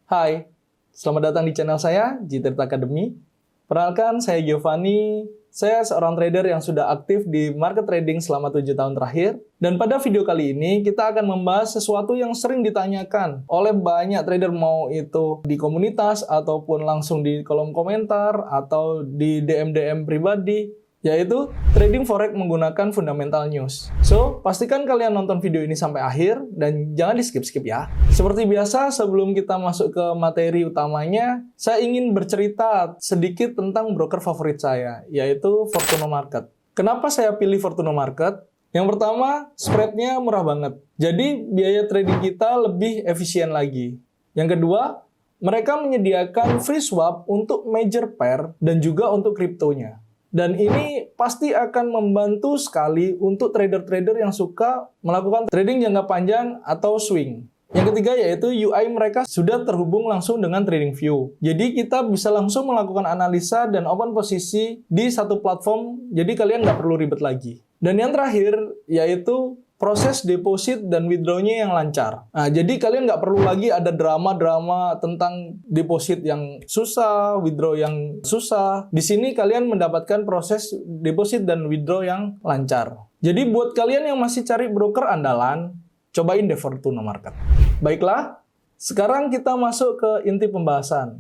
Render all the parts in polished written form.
Hai, selamat datang di channel saya, Jitirta Academy. Perkenalkan, saya Giovanni. Saya seorang trader yang sudah aktif di market trading selama 7 tahun terakhir. Dan pada video kali ini, kita akan membahas sesuatu yang sering ditanyakan oleh banyak trader, mau itu di komunitas, ataupun langsung di kolom komentar, atau di DM-DM pribadi, yaitu trading forex menggunakan fundamental news. So, pastikan kalian nonton video ini sampai akhir dan jangan di-skip-skip ya. Seperti biasa, sebelum kita masuk ke materi utamanya, saya ingin bercerita sedikit tentang broker favorit saya, yaitu Fortuno Market. Kenapa saya pilih Fortuno Market? Yang pertama, spread-nya murah banget. Jadi, biaya trading kita lebih efisien lagi. Yang kedua, mereka menyediakan free swap untuk major pair dan juga untuk kriptonya. Dan ini pasti akan membantu sekali untuk trader-trader yang suka melakukan trading jangka panjang atau swing. Yang ketiga yaitu UI mereka sudah terhubung langsung dengan TradingView. Jadi kita bisa langsung melakukan analisa dan open posisi di satu platform, jadi kalian nggak perlu ribet lagi. Dan yang terakhir yaitu proses deposit dan withdrawnya yang lancar. Nah, jadi kalian nggak perlu lagi ada drama-drama tentang deposit yang susah, withdraw yang susah. Di sini kalian mendapatkan proses deposit dan withdraw yang lancar. Jadi buat kalian yang masih cari broker andalan, cobain deh Fortuno Market. Baiklah, sekarang kita masuk ke inti pembahasan,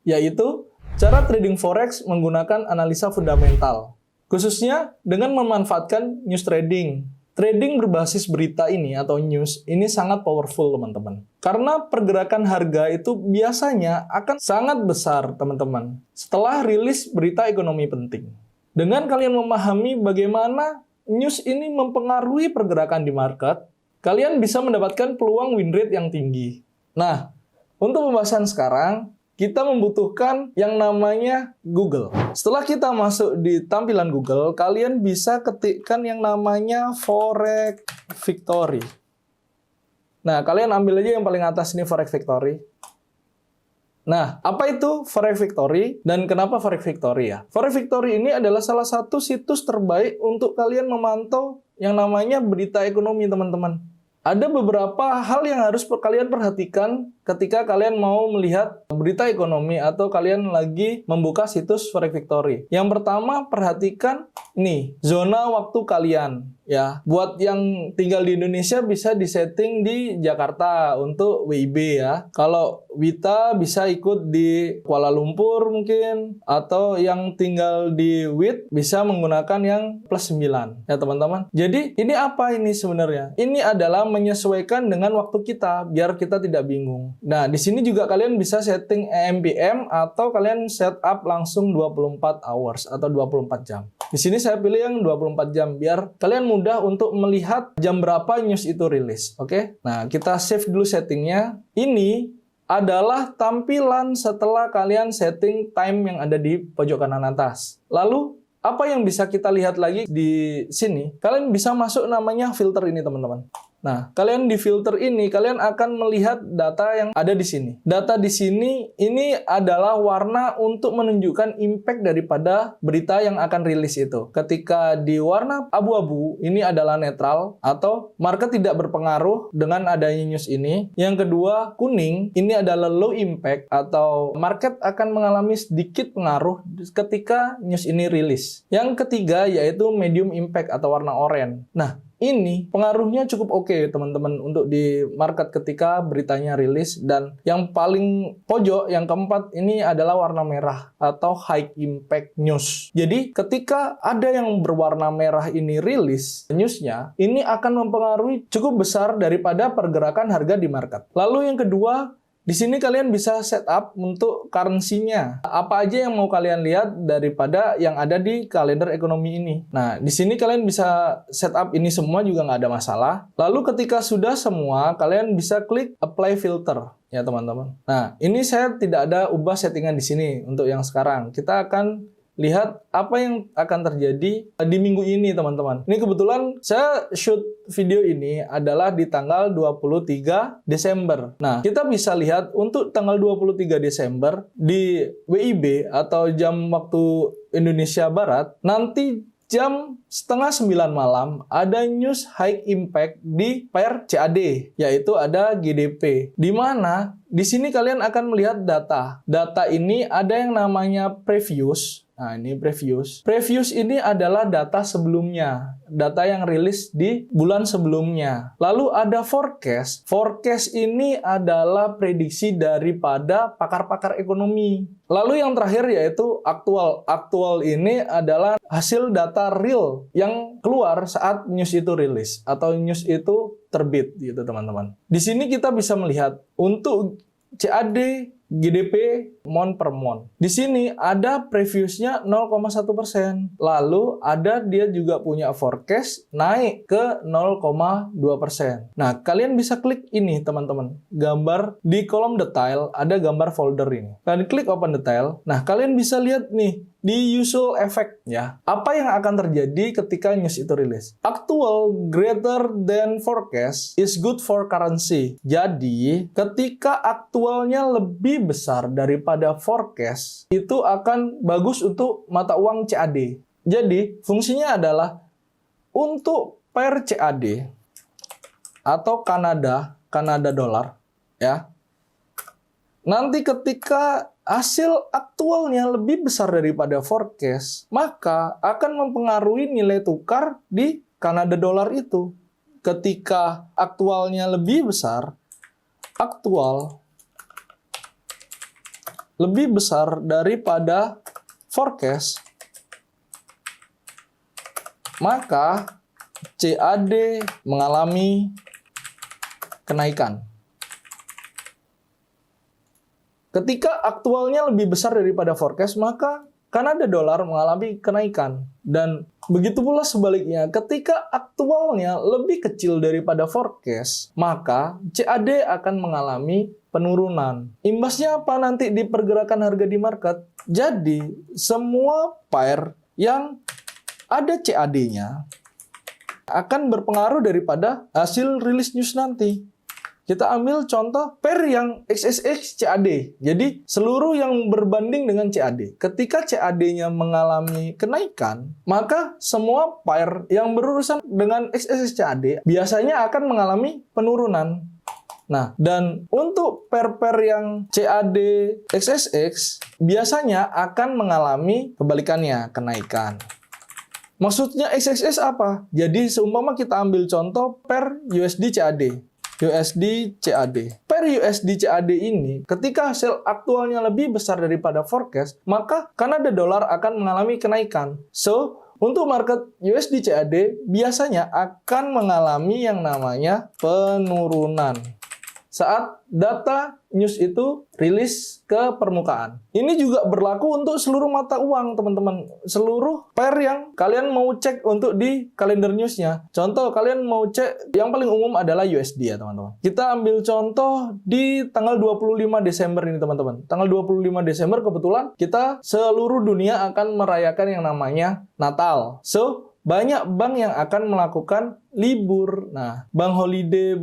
yaitu cara trading forex menggunakan analisa fundamental, khususnya dengan memanfaatkan news trading. Trading berbasis berita ini atau news ini sangat powerful teman-teman. Karena pergerakan harga itu biasanya akan sangat besar teman-teman setelah rilis berita ekonomi penting. Dengan kalian memahami bagaimana news ini mempengaruhi pergerakan di market, kalian bisa mendapatkan peluang win rate yang tinggi. Nah, untuk pembahasan sekarang, kita membutuhkan yang namanya Google. Setelah kita masuk di tampilan Google, kalian bisa ketikkan yang namanya Forex Victory. Nah, kalian ambil aja yang paling atas ini Forex Victory. Nah, apa itu Forex Victory dan kenapa Forex Victory ya? Forex Victory ini adalah salah satu situs terbaik untuk kalian memantau yang namanya berita ekonomi, teman-teman. Ada beberapa hal yang harus kalian perhatikan ketika kalian mau melihat berita ekonomi atau kalian lagi membuka situs Forex Victory. Yang pertama, perhatikan nih, zona waktu kalian. Ya, buat yang tinggal di Indonesia bisa disetting di Jakarta untuk WIB ya. Kalau Wita bisa ikut di Kuala Lumpur mungkin, atau yang tinggal di WIT bisa menggunakan yang +9 ya teman-teman. Jadi ini apa ini sebenarnya? Ini adalah menyesuaikan dengan waktu kita biar kita tidak bingung. Nah, di sini juga kalian bisa setting AM/PM atau kalian setup langsung 24 hours atau 24 jam. Di sini saya pilih yang 24 jam biar kalian mudah untuk melihat jam berapa news itu rilis. Oke? Nah, kita save dulu settingnya. Ini adalah tampilan setelah kalian setting time yang ada di pojok kanan atas. Lalu, apa yang bisa kita lihat lagi di sini? Kalian bisa masuk namanya filter ini, teman-teman. Nah, kalian di filter ini, kalian akan melihat data yang ada di sini. Data di sini, ini adalah warna untuk menunjukkan impact daripada berita yang akan rilis itu. Ketika di warna abu-abu, ini adalah netral, atau market tidak berpengaruh dengan adanya news ini. Yang kedua, kuning, ini adalah low impact, atau market akan mengalami sedikit pengaruh ketika news ini rilis. Yang ketiga, yaitu medium impact, atau warna oranye. Nah, ini pengaruhnya cukup oke teman-teman untuk di market ketika beritanya rilis. Dan yang paling pojok, yang keempat, ini adalah warna merah atau high impact news. Jadi ketika ada yang berwarna merah ini rilis newsnya, ini akan mempengaruhi cukup besar daripada pergerakan harga di market. Lalu yang kedua, di sini kalian bisa setup untuk currency-nya. Apa aja yang mau kalian lihat daripada yang ada di kalender ekonomi ini. Nah, di sini kalian bisa setup ini semua juga nggak ada masalah. Lalu ketika sudah semua, kalian bisa klik apply filter ya teman-teman. Nah, ini saya tidak ada ubah settingan di sini untuk yang sekarang. Kita akan lihat apa yang akan terjadi di minggu ini teman-teman. Ini kebetulan saya shoot video ini adalah di tanggal 23 Desember. Nah, kita bisa lihat untuk tanggal 23 Desember di WIB atau jam waktu Indonesia Barat, nanti jam setengah 9 malam ada news high impact di pair CAD, yaitu ada GDP, di mana di sini kalian akan melihat data. Data ini ada yang namanya previous. Nah, ini previous. Previous ini adalah data sebelumnya, data yang rilis di bulan sebelumnya. Lalu ada forecast. Forecast ini adalah prediksi daripada pakar-pakar ekonomi. Lalu yang terakhir yaitu aktual. Aktual ini adalah hasil data real yang keluar saat news itu rilis atau news itu terbit gitu teman-teman. Di sini kita bisa melihat untuk CAD, GDP, mon per mon. Di sini ada previousnya 0,1%. Lalu ada dia juga punya forecast naik ke 0,2%. Nah, kalian bisa klik ini teman-teman. Gambar di kolom detail ada gambar folder ini. Kalian klik open detail. Nah, kalian bisa lihat nih di usual effect ya. Apa yang akan terjadi ketika news itu rilis? Actual greater than forecast is good for currency. Jadi, ketika aktualnya lebih besar daripada forecast, itu akan bagus untuk mata uang CAD. Jadi, fungsinya adalah untuk pair CAD atau Kanada dolar ya. Nanti ketika hasil aktualnya lebih besar daripada forecast, maka akan mempengaruhi nilai tukar di Kanada dolar itu. Ketika aktualnya lebih besar, lebih besar daripada forecast, maka CAD mengalami kenaikan. Ketika aktualnya lebih besar daripada forecast, maka Kanada dolar mengalami kenaikan. Dan begitu pula sebaliknya, ketika aktualnya lebih kecil daripada forecast, maka CAD akan mengalami penurunan. Imbasnya apa nanti di pergerakan harga di market? Jadi, semua pair yang ada CAD-nya akan berpengaruh daripada hasil rilis news nanti. Kita ambil contoh pair yang XSX CAD. Jadi seluruh yang berbanding dengan CAD. Ketika CAD-nya mengalami kenaikan, maka semua pair yang berurusan dengan XSX CAD biasanya akan mengalami penurunan. Nah, dan untuk pair-pair yang CAD XSX biasanya akan mengalami kebalikannya, kenaikan. Maksudnya XXX apa? Jadi seumpama kita ambil contoh pair USD CAD. USD CAD. Pair USD CAD ini ketika hasil aktualnya lebih besar daripada forecast, maka Kanada dolar akan mengalami kenaikan. So, untuk market USD CAD biasanya akan mengalami yang namanya penurunan saat data news itu rilis ke permukaan. Ini juga berlaku untuk seluruh mata uang, teman-teman. Seluruh pair yang kalian mau cek untuk di kalender newsnya. Contoh, kalian mau cek yang paling umum adalah USD ya, teman-teman. Kita ambil contoh di tanggal 25 Desember ini, teman-teman. Tanggal 25 Desember kebetulan kita seluruh dunia akan merayakan yang namanya Natal. So, banyak bank yang akan melakukan libur. Nah, bank holiday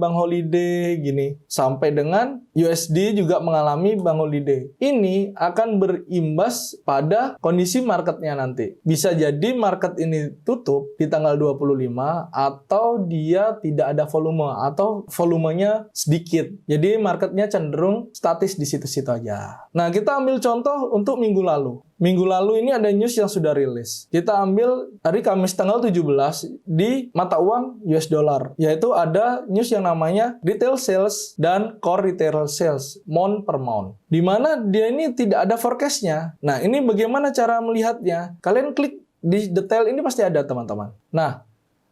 gini. Sampai dengan USD juga mengalami bank holiday. Ini akan berimbas pada kondisi marketnya nanti. Bisa jadi market ini tutup di tanggal 25 atau dia tidak ada volume atau volumenya sedikit. Jadi marketnya cenderung statis di situ-situ aja. Nah, kita ambil contoh untuk minggu lalu. Minggu lalu ini ada news yang sudah rilis. Kita ambil hari Kamis tanggal 17 di mata uang US dollar. Yaitu ada news yang namanya retail sales dan core retail sales, month per month. Di mana dia ini tidak ada forecast-nya. Nah, ini bagaimana cara melihatnya? Kalian klik di detail ini pasti ada, teman-teman. Nah,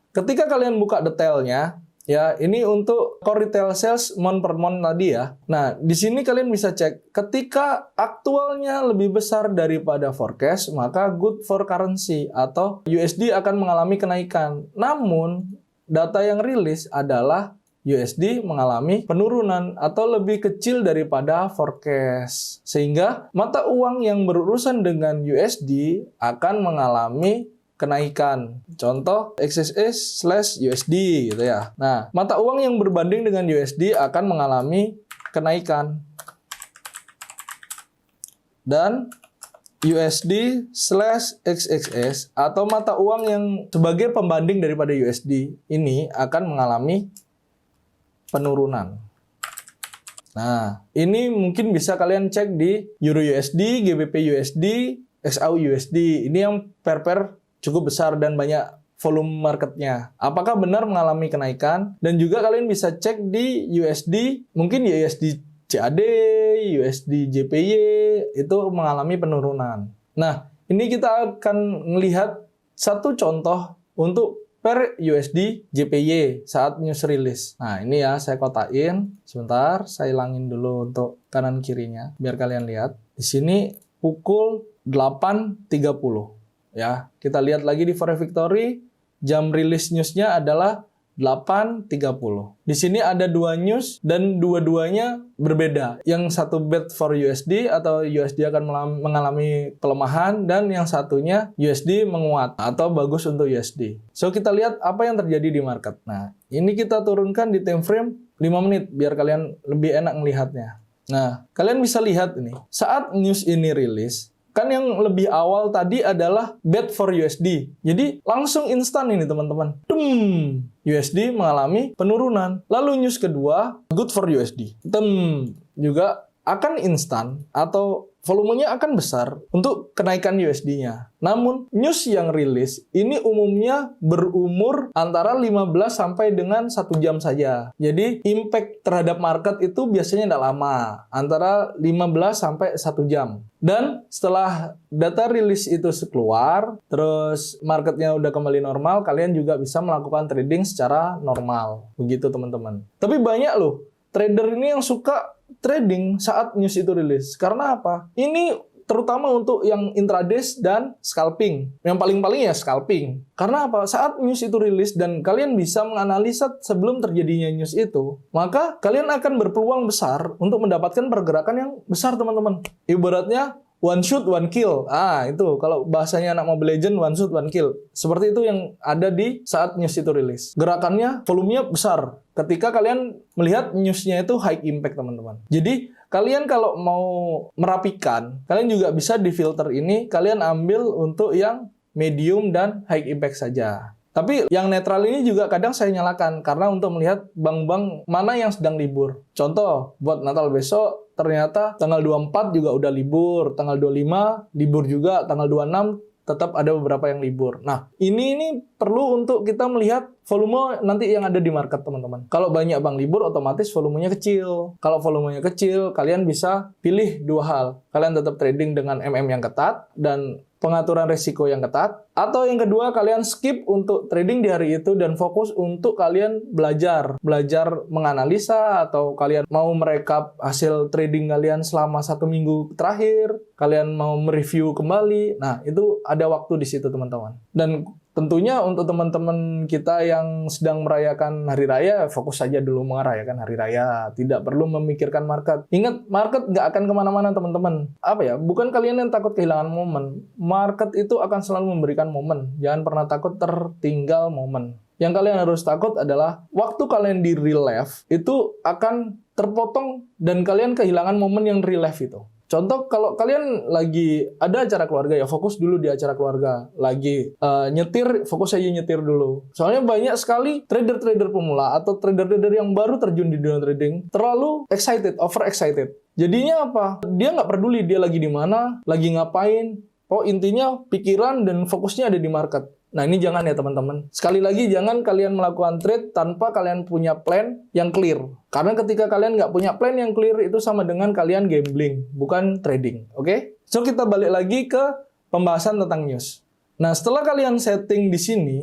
ketika kalian buka detailnya, ya, ini untuk core retail sales month per month tadi ya. Nah, di sini kalian bisa cek ketika aktualnya lebih besar daripada forecast, maka good for currency atau USD akan mengalami kenaikan. Namun, data yang rilis adalah USD mengalami penurunan atau lebih kecil daripada forecast. Sehingga mata uang yang berurusan dengan USD akan mengalami kenaikan. Contoh XSS/USD gitu ya. Nah, mata uang yang berbanding dengan USD akan mengalami kenaikan. Dan USD/XXS atau mata uang yang sebagai pembanding daripada USD ini akan mengalami penurunan. Nah, ini mungkin bisa kalian cek di Euro USD, GBP USD, XAU USD. Ini yang pair cukup besar dan banyak volume marketnya. Apakah benar mengalami kenaikan? Dan juga kalian bisa cek di USD, mungkin USD CAD, USD JPY itu mengalami penurunan. Nah, ini kita akan melihat satu contoh untuk per USD JPY saat news release. Nah, ini ya saya kotain. Sebentar, saya hilangin dulu untuk kanan kirinya biar kalian lihat. Di sini pukul 8.30 ya. Kita lihat lagi di Forex Victory, jam rilis newsnya adalah 8.30. Di sini ada dua news dan dua-duanya berbeda. Yang satu bet for USD atau USD akan mengalami pelemahan dan yang satunya USD menguat atau bagus untuk USD. So kita lihat apa yang terjadi di market. Nah, ini kita turunkan di time frame 5 menit biar kalian lebih enak melihatnya. Nah, kalian bisa lihat ini. Saat news ini rilis, kan yang lebih awal tadi adalah bet for USD. Jadi langsung instan ini teman-teman. USD mengalami penurunan. Lalu news kedua, good for USD. Juga akan instan atau volumenya akan besar untuk kenaikan USD-nya. Namun, news yang rilis ini umumnya berumur antara 15 sampai dengan 1 jam saja. Jadi, impact terhadap market itu biasanya tidak lama, antara 15 sampai 1 jam. Dan setelah data rilis itu keluar, terus marketnya udah kembali normal, kalian juga bisa melakukan trading secara normal. Begitu teman-teman. Tapi banyak loh, trader ini yang suka trading saat news itu rilis. Karena apa? Ini terutama untuk yang intraday dan scalping. Yang paling-paling ya scalping. Karena apa? Saat news itu rilis dan kalian bisa menganalisa sebelum terjadinya news itu, maka kalian akan berpeluang besar untuk mendapatkan pergerakan yang besar, teman-teman. Ibaratnya one shoot, one kill. Itu kalau bahasanya anak Mobile Legends, one shoot, one kill. Seperti itu yang ada di saat news itu rilis. Gerakannya, volumenya besar. Ketika kalian melihat newsnya itu high impact, teman-teman. Jadi, kalian kalau mau merapikan, kalian juga bisa di filter ini, kalian ambil untuk yang medium dan high impact saja. Tapi yang netral ini juga kadang saya nyalakan, karena untuk melihat bank-bank mana yang sedang libur. Contoh, buat Natal besok, ternyata tanggal 24 juga udah libur, tanggal 25 libur juga, tanggal 26 tetap ada beberapa yang libur. Nah, ini perlu untuk kita melihat volume nanti yang ada di market, teman-teman. Kalau banyak bank libur, otomatis volumenya kecil. Kalau volumenya kecil, kalian bisa pilih dua hal. Kalian tetap trading dengan MM yang ketat dan pengaturan risiko yang ketat, atau yang kedua kalian skip untuk trading di hari itu dan fokus untuk kalian belajar menganalisa, atau kalian mau merekap hasil trading kalian selama 1 minggu terakhir, kalian mau mereview kembali. Nah, itu ada waktu di situ, teman-teman. Dan tentunya untuk teman-teman kita yang sedang merayakan hari raya, fokus saja dulu merayakan hari raya. Tidak perlu memikirkan market. Ingat, market nggak akan kemana-mana, teman-teman. Bukan kalian yang takut kehilangan momen. Market itu akan selalu memberikan momen. Jangan pernah takut tertinggal momen. Yang kalian harus takut adalah waktu kalian di real life itu akan terpotong dan kalian kehilangan momen yang real life itu. Contoh, kalau kalian lagi ada acara keluarga, ya fokus dulu di acara keluarga. Lagi nyetir, fokus aja nyetir dulu. Soalnya banyak sekali trader-trader pemula atau trader-trader yang baru terjun di dunia trading terlalu excited, over excited. Jadinya apa? Dia nggak peduli dia lagi di mana, lagi ngapain. Intinya pikiran dan fokusnya ada di market. Nah, ini jangan ya, teman-teman. Sekali lagi, jangan kalian melakukan trade tanpa kalian punya plan yang clear. Karena ketika kalian nggak punya plan yang clear, itu sama dengan kalian gambling, bukan trading. Oke? So, kita balik lagi ke pembahasan tentang news. Nah, setelah kalian setting di sini,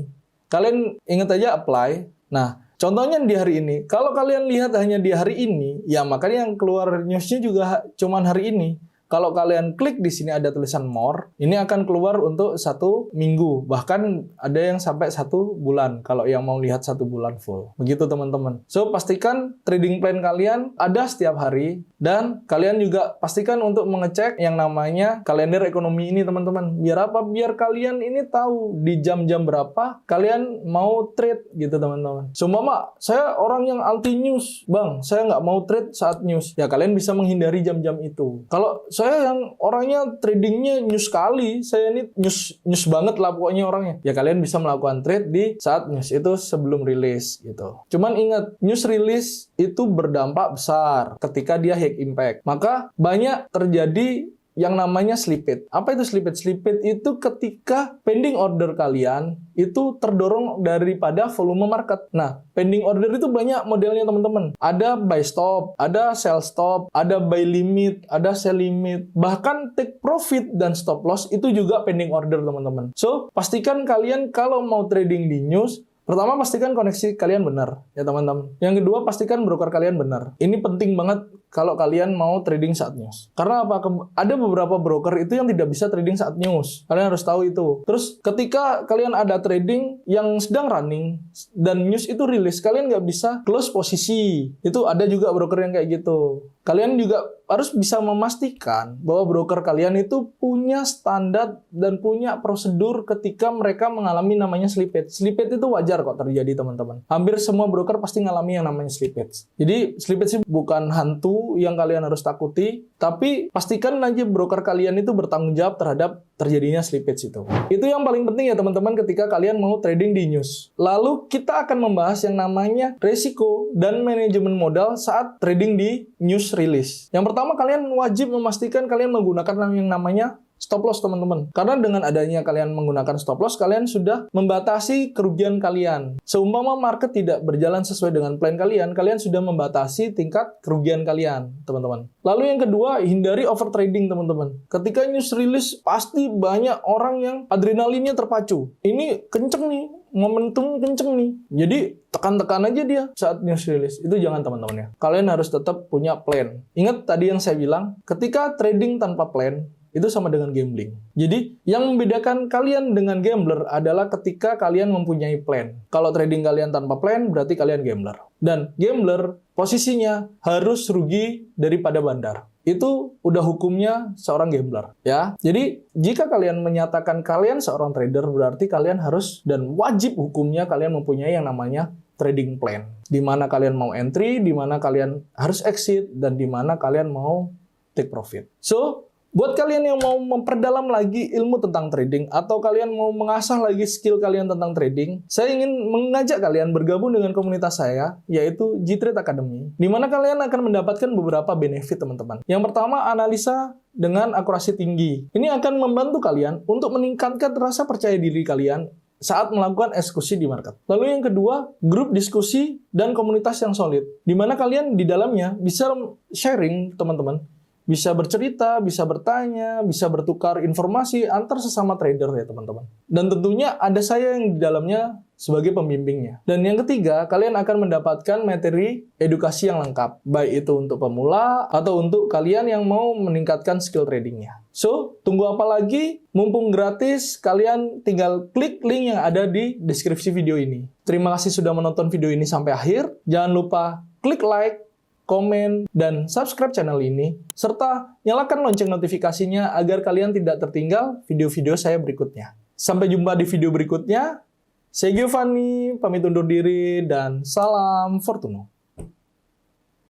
kalian ingat aja apply. Nah, contohnya di hari ini. Kalau kalian lihat hanya di hari ini, ya makanya yang keluar newsnya juga cuman hari ini. Kalau kalian klik di sini ada tulisan more, ini akan keluar untuk 1 minggu. Bahkan ada yang sampai 1 bulan, kalau yang mau lihat 1 bulan full. Begitu, teman-teman. So, pastikan trading plan kalian ada setiap hari. Dan kalian juga pastikan untuk mengecek yang namanya kalender ekonomi ini, teman-teman. Biar apa? Biar kalian ini tahu di jam-jam berapa kalian mau trade gitu, teman-teman. Sumpama, saya orang yang anti news, Bang. Saya nggak mau trade saat news. Ya, kalian bisa menghindari jam-jam itu. Kalau saya yang orangnya tradingnya news sekali, saya ini news banget lah pokoknya orangnya. Ya kalian bisa melakukan trade di saat news itu sebelum rilis gitu. Cuman ingat, news rilis itu berdampak besar ketika dia high impact. Maka banyak terjadi yang namanya slippage. Apa itu slippage? Slippage itu ketika pending order kalian itu terdorong daripada volume market. Nah, pending order itu banyak modelnya teman-teman. Ada buy stop, ada sell stop, ada buy limit, ada sell limit. Bahkan take profit dan stop loss itu juga pending order teman-teman. So, pastikan kalian kalau mau trading di news, pertama, pastikan koneksi kalian benar, ya teman-teman. Yang kedua, pastikan broker kalian benar. Ini penting banget kalau kalian mau trading saat news. Karena apa? Ada beberapa broker itu yang tidak bisa trading saat news. Kalian harus tahu itu. Terus, ketika kalian ada trading yang sedang running, dan news itu rilis, kalian nggak bisa close posisi. Itu ada juga broker yang kayak gitu. Kalian juga harus bisa memastikan bahwa broker kalian itu punya standar dan punya prosedur ketika mereka mengalami namanya slippage. Slippage itu wajar kok terjadi teman-teman. Hampir semua broker pasti mengalami yang namanya slippage. Jadi slippage bukan hantu yang kalian harus takuti, tapi pastikan aja broker kalian itu bertanggung jawab terhadap terjadinya slippage itu. Itu yang paling penting ya teman-teman ketika kalian mau trading di news. Lalu kita akan membahas yang namanya resiko dan manajemen modal saat trading di news release. Yang pertama, kalian wajib memastikan kalian menggunakan yang namanya stop loss teman-teman. Karena dengan adanya kalian menggunakan stop loss, kalian sudah membatasi kerugian kalian. Seumpama market tidak berjalan sesuai dengan plan kalian, kalian sudah membatasi tingkat kerugian kalian, teman-teman. Lalu yang kedua, hindari overtrading teman-teman. Ketika news release, pasti banyak orang yang adrenalinnya terpacu. Ini kenceng nih, momentum kenceng nih. Jadi tekan-tekan aja dia saat news release. Itu jangan teman-teman ya. Kalian harus tetap punya plan. Ingat tadi yang saya bilang, ketika trading tanpa plan, itu sama dengan gambling. Jadi, yang membedakan kalian dengan gambler adalah ketika kalian mempunyai plan. Kalau trading kalian tanpa plan, berarti kalian gambler. Dan gambler, posisinya harus rugi daripada bandar. Itu udah hukumnya seorang gambler, ya. Jadi, jika kalian menyatakan kalian seorang trader, berarti kalian harus dan wajib hukumnya kalian mempunyai yang namanya trading plan. Di mana kalian mau entry, di mana kalian harus exit, dan di mana kalian mau take profit. So, buat kalian yang mau memperdalam lagi ilmu tentang trading atau kalian mau mengasah lagi skill kalian tentang trading, saya ingin mengajak kalian bergabung dengan komunitas saya, yaitu G-Trade Academy, di mana kalian akan mendapatkan beberapa benefit teman-teman. Yang pertama, analisa dengan akurasi tinggi. Ini akan membantu kalian untuk meningkatkan rasa percaya diri kalian saat melakukan eksekusi di market. Lalu yang kedua, grup diskusi dan komunitas yang solid, di mana kalian di dalamnya bisa sharing teman-teman, bisa bercerita, bisa bertanya, bisa bertukar informasi antar sesama trader ya teman-teman. Dan tentunya ada saya yang di dalamnya sebagai pembimbingnya. Dan yang ketiga, kalian akan mendapatkan materi edukasi yang lengkap, baik itu untuk pemula atau untuk kalian yang mau meningkatkan skill tradingnya. So, tunggu apa lagi? Mumpung gratis, kalian tinggal klik link yang ada di deskripsi video ini. Terima kasih sudah menonton video ini sampai akhir. Jangan lupa klik like, komen, dan subscribe channel ini, serta nyalakan lonceng notifikasinya agar kalian tidak tertinggal video-video saya berikutnya. Sampai jumpa di video berikutnya. Saya Giovanni, pamit undur diri, dan salam Fortuno.